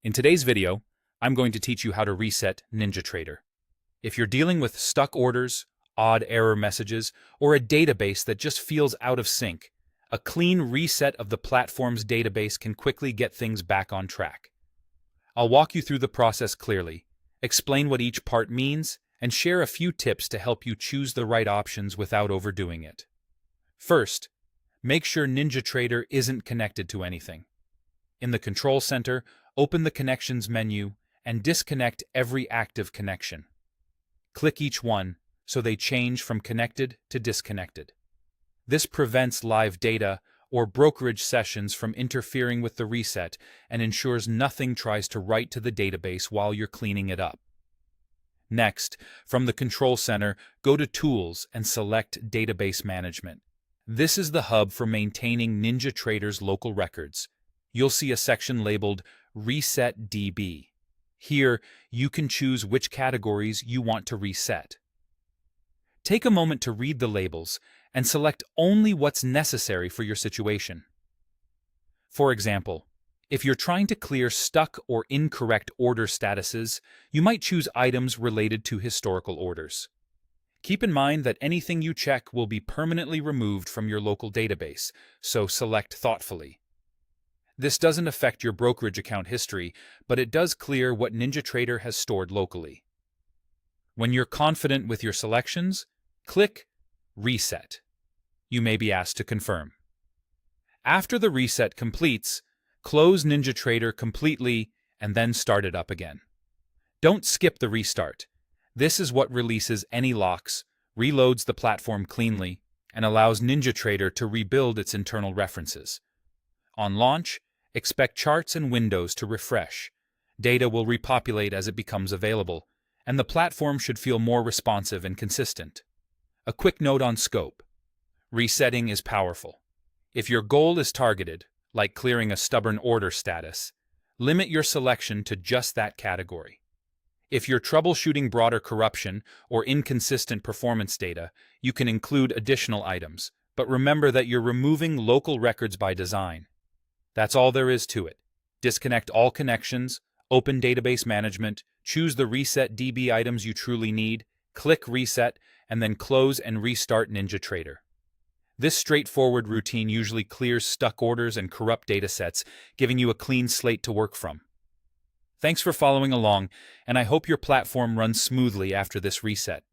In today's video, I'm going to teach you how to reset NinjaTrader. If you're dealing with stuck orders, odd error messages, or a database that just feels out of sync, a clean reset of the platform's database can quickly get things back on track. I'll walk you through the process clearly, explain what each part means, and share a few tips to help you choose the right options without overdoing it. First, make sure NinjaTrader isn't connected to anything. In the Control Center, open the Connections menu and disconnect every active connection. Click each one so they change from connected to disconnected. This prevents live data or brokerage sessions from interfering with the reset and ensures nothing tries to write to the database while you're cleaning it up. Next, from the Control Center, go to Tools and select Database Management. This is the hub for maintaining NinjaTrader's local records. You'll see a section labeled Reset DB. Here, you can choose which categories you want to reset. Take a moment to read the labels and select only what's necessary for your situation. For example, if you're trying to clear stuck or incorrect order statuses, you might choose items related to historical orders. Keep in mind that anything you check will be permanently removed from your local database, so select thoughtfully. This doesn't affect your brokerage account history, but it does clear what NinjaTrader has stored locally. When you're confident with your selections, click Reset. You may be asked to confirm. After the reset completes, close NinjaTrader completely and then start it up again. Don't skip the restart. This is what releases any locks, reloads the platform cleanly, and allows NinjaTrader to rebuild its internal references. On launch, expect charts and windows to refresh. Data will repopulate as it becomes available, and the platform should feel more responsive and consistent. A quick note on scope. Resetting is powerful. If your goal is targeted, like clearing a stubborn order status, limit your selection to just that category. If you're troubleshooting broader corruption or inconsistent performance data, you can include additional items, but remember that you're removing local records by design. That's all there is to it. Disconnect all connections, open database management, choose the Reset DB items you truly need, click Reset, and then close and restart NinjaTrader. This straightforward routine usually clears stuck orders and corrupt datasets, giving you a clean slate to work from. Thanks for following along, and I hope your platform runs smoothly after this reset.